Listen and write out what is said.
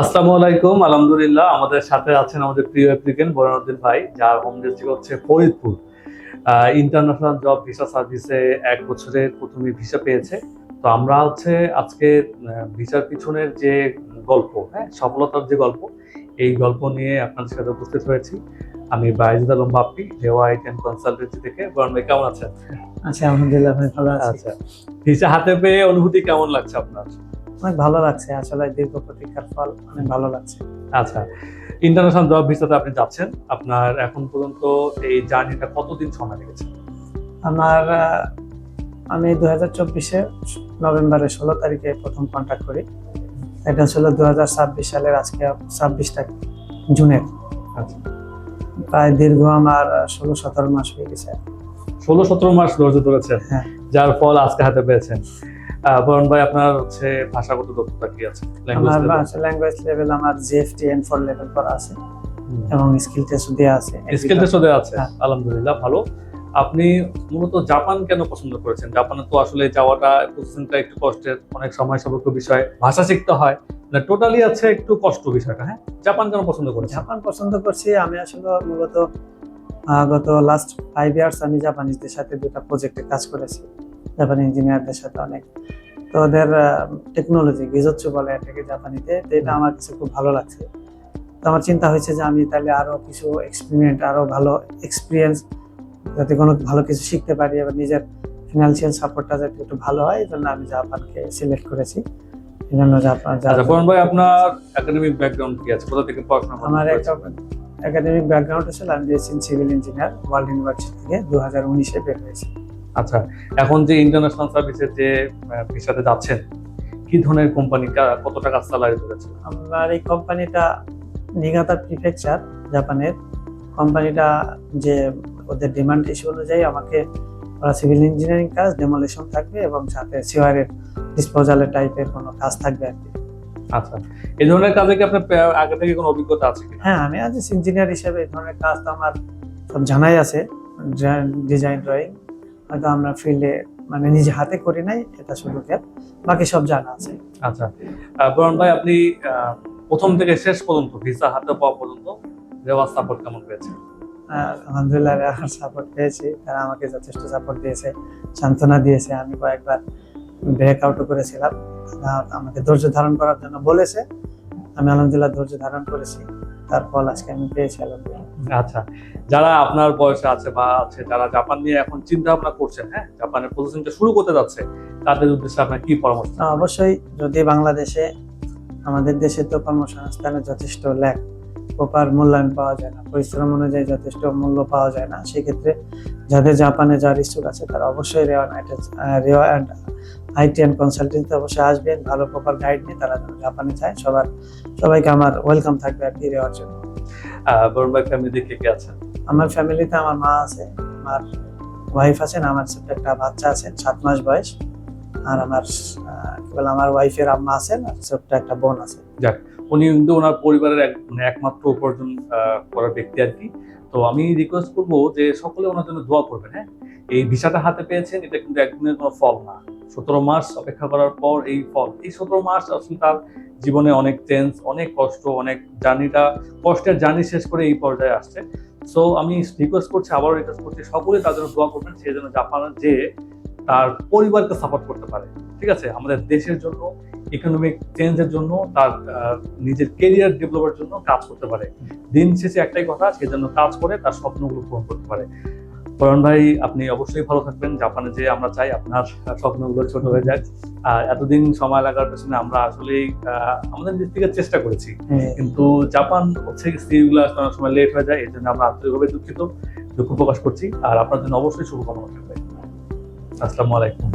আসসালামু আলাইকুম। আলহামদুলিল্লাহ, আমাদের সাথে আছেন আমাদের প্রিয় অ্যাপ্লিকেন্ট বরুণউদ্দিন ভাই, যার হোম ডিস্ট্রিক্ট হচ্ছে ফরিদপুর। ইন্টারন্যাশনাল জব ভিসা সার্ভিসে 1 বছরের প্রথমে ভিসা পেয়েছে। তো আমরা হচ্ছে আজকে ভিসার পিছনের যে গল্প, সফলতার যে গল্প, এই গল্প নিয়ে আপনাদের সাথে উপস্থিত হয়েছি। আমি বাইজিদ আলম বাপ্পি, রেওয়া আইটি অ্যান্ড কনসালটেন্সি থেকে। বরুণ ভাই, কেমন আছেন? আচ্ছা, আলহামদুলিল্লাহ ভাই, ভালো আছি। আচ্ছা, ভিসা হাতে পেয়ে অনুভূতি কেমন লাগছে আপনার? অনেক ভালো লাগছে, আসলে দীর্ঘ প্রতীক্ষার ফল, অনেক ভালো লাগছে। আচ্ছা, ইন্টারন্যাশনাল জব ভিসাতে আপনি যাচ্ছেন, আপনার এখন পর্যন্ত এই জার্নিটা কতদিন সময় লেগেছে? আমি 2024 নভেম্বরের 16 তারিখে প্রথম কন্ট্যাক্ট করি। এটা ছিল 2026 সালের আজকে 26 জুনের। আচ্ছা, প্রায় দীর্ঘ আমার 16-17 মাস হয়ে গেছে। 16-17 মাস ধৈর্য ধরেছেন, হ্যাঁ। যার ফল আজকে হাতে পেয়েছেন। বরুণ ভাই, আপনার হচ্ছে ভাষাগত দক্ষতা কি আছে? আমার ল্যাঙ্গুয়েজ লেভেল আমার জিএফটি N4 লেভেল করা আছে এবং স্কিল টেস্ট দেওয়া আছে। স্কিল টেস্ট দেওয়া আছে, হ্যাঁ। আলহামদুলিল্লাহ, ভালো। আপনি মূলত জাপান কেন পছন্দ করেছেন? জাপানে তো আসলে যাওয়াটা প্রসেসিংটা একটু কষ্টের, অনেক সময় সাপেক্ষ বিষয়, ভাষা শিখতে হয়, টোটালি আছে একটু কষ্ট বিষয়টা। হ্যাঁ, জাপান কেন পছন্দ করেছেন? জাপান পছন্দ করছি আমি আসলে মূলত গত লাস্ট 5 ইয়ার্স আমি জাপানিজদের সাথে 2টা প্রজেক্টে কাজ করেছি, জাপানি ইঞ্জিনিয়ারদের সাথে অনেক। তো ওদের টেকনোলজি গিজোৎসু বলে এটাকে জাপানিতে, তো এটা আমার কাছে খুব ভালো লাগছে। তো আমার চিন্তা হয়েছে যে আমি তাহলে আরো কিছু আরো ভালো এক্সপিরিয়েন্স, যাতে কোনো ভালো কিছু শিখতে পারি এবং নিজের ফিনান্সিয়াল সাপোর্টটা যাতে একটু ভালো হয়, এই জন্য আমি জাপানকে সিলেক্ট করেছি। এই জন্য জাপান। আচ্ছা বরুণ ভাই, আপনার একাডেমিক ব্যাকগ্রাউন্ড কি আছে? কোথা থেকে পড়াশোনা করেছেন? আমার একটা একাডেমিক ব্যাকগ্রাউন্ড ছিল, আমি BSc in civil engineer world university থেকে 2019-এ বের হয়েছি। আচ্ছা, এখন যে ইন্টারন্যাশনাল সার্ভিসের যে ভিসাতে যাচ্ছেন, কি ধরনের কোম্পানি, কত টাকা স্যালারি ধরেছে? আমার এই কোম্পানিটা নিগাতা প্রিফেকচার, জাপানের কোম্পানিটা, যে ওদের ডিমান্ড ইস্যু অনুযায়ী আমাকে ওরা সিভিল ইঞ্জিনিয়ারিং কাজ, ডেমোলিশন থাকবে এবং সাথে সিওয়ারের ডিসপোজালের টাইপের কোনো কাজ থাকবে আর কি। আচ্ছা, এই ধরনের কাজে কি আপনার আগে থেকে কোনো অভিজ্ঞতা আছে কিনা? হ্যাঁ, আমি আজ ইঞ্জিনিয়ার হিসেবে এই ধরনের কাজ তো আমার সব জানাই আছে। ডিজাইন ড্রয়িং হয়তো আমরা ফিল্ডে মানে নিজে হাতে করি নাই, এটা শুধু বাকি সব জানা আছে। আচ্ছা, বরুণ ভাই, আপনি প্রথম থেকে শেষ পর্যন্ত ভিসা হাতে পাওয়া পর্যন্ত রেওয়া সাপোর্ট কেমন পেয়েছেন? আলহামদুলিল্লাহ, সাপোর্ট পেয়েছি। তারা আমাকে যথেষ্ট সাপোর্ট দিয়েছে, সান্ত্বনা দিয়েছে। আমি কয়েকবার ব্রেকআউটও করেছিলাম, আমাকে ধৈর্য ধারণ করার জন্য বলেছে। আমি আলহামদুলিল্লাহ ধৈর্য ধারণ করেছি, তার ফল আজকে আমি পেয়েছি আলহামদুলিল্লাহ। আচ্ছা, যারা আপনার বয়সে আছে বা আছে যারা জাপান নিয়ে এখন চিন্তা ভাবনা করছেন, জাপানের প্রসেসিংটা শুরু করতে যাচ্ছে, তাদের উদ্দেশ্যে আপনার কি পরামর্শ? অবশ্যই, যদি বাংলাদেশে, আমাদের দেশে তো কর্মসংস্থানের যথেষ্ট ল্যাক, প্রপার মূল্যায়ন পাওয়া যায় না, পরিশ্রম অনুযায়ী যথেষ্ট মূল্য পাওয়া যায় না, সেক্ষেত্রে যাদের জাপানে যাওয়ার ইচ্ছুক আছে তারা অবশ্যই রেওয়া অ্যান্ড আইটি অ্যান্ড কনসালটেন্সি অবশ্যই আসবেন। ভালো প্রপার গাইড নিয়ে তারা যেন জাপানে যায়, সবাইকে আমার ওয়েলকাম থাকবে আর কি রেওয়ার জন্য। বরুণ ভাই, ফ্যামিলিতে কে কে আছেন? আমার ফ্যামিলিতে আমার মা আছে, আমার ওয়াইফ আছেন, আমার ছোট্ট একটা বাচ্চা আছেন 7 মাস বয়স, আর আমার ওয়াইফের আম্মা আছেন, আর ছোট্ট একটা বোন আছে। যাক, উনি কিন্তু ওনার পরিবারের একমাত্র উপার্জন করার ব্যক্তি আর কি। তো আমি রিকোয়েস্ট করবো যে সকলে ওনার জন্য দোয়া করবেন। এই ভিসাটা হাতে পেয়েছেন, এটা কিন্তু একদিনের কোনো ফল না। 17 মাস অপেক্ষা করার পর এই ফল। এই 17 মাস আসলে তার জীবনে অনেক চেঞ্জ, অনেক কষ্ট, অনেক কষ্টের জার্নি শেষ করে এই পর্যায়ে আসছে। সো আমি রিকোয়েস্ট করছি, আবারও রিকোয়েস্ট করছি, সকলে তার জন্য দোয়া করবেন, সে যেন জাপানে যে তার পরিবারকে সাপোর্ট করতে পারে। ঠিক আছে, আমাদের দেশের জন্য, ইকোনমিক চেঞ্জের জন্য, তার নিজের কেরিয়ার ডেভেলপের জন্য কাজ করতে পারে। দিন শেষে একটাই কথা, সে যেন কাজ করে তার স্বপ্নগুলো পূরণ করতে পারে। বরুণ ভাই, আপনি অবশ্যই ভালো থাকবেন। জাপানে যে আমরা চাই আপনার স্বপ্নগুলো ছোট হয়ে যায়। আর এতদিন সময় লাগার পেছনে আমরা আসলেই আমাদের দিক থেকে চেষ্টা করেছি, কিন্তু জাপান হচ্ছে স্ত্রীগুলো অনেক সময় লেট হয়ে যায়। এই জন্য আমরা আন্তরিকভাবে দুঃখ প্রকাশ করছি। আর আপনার জন্য অবশ্যই শুভকামনা থাকবে। আসসালামু আলাইকুম।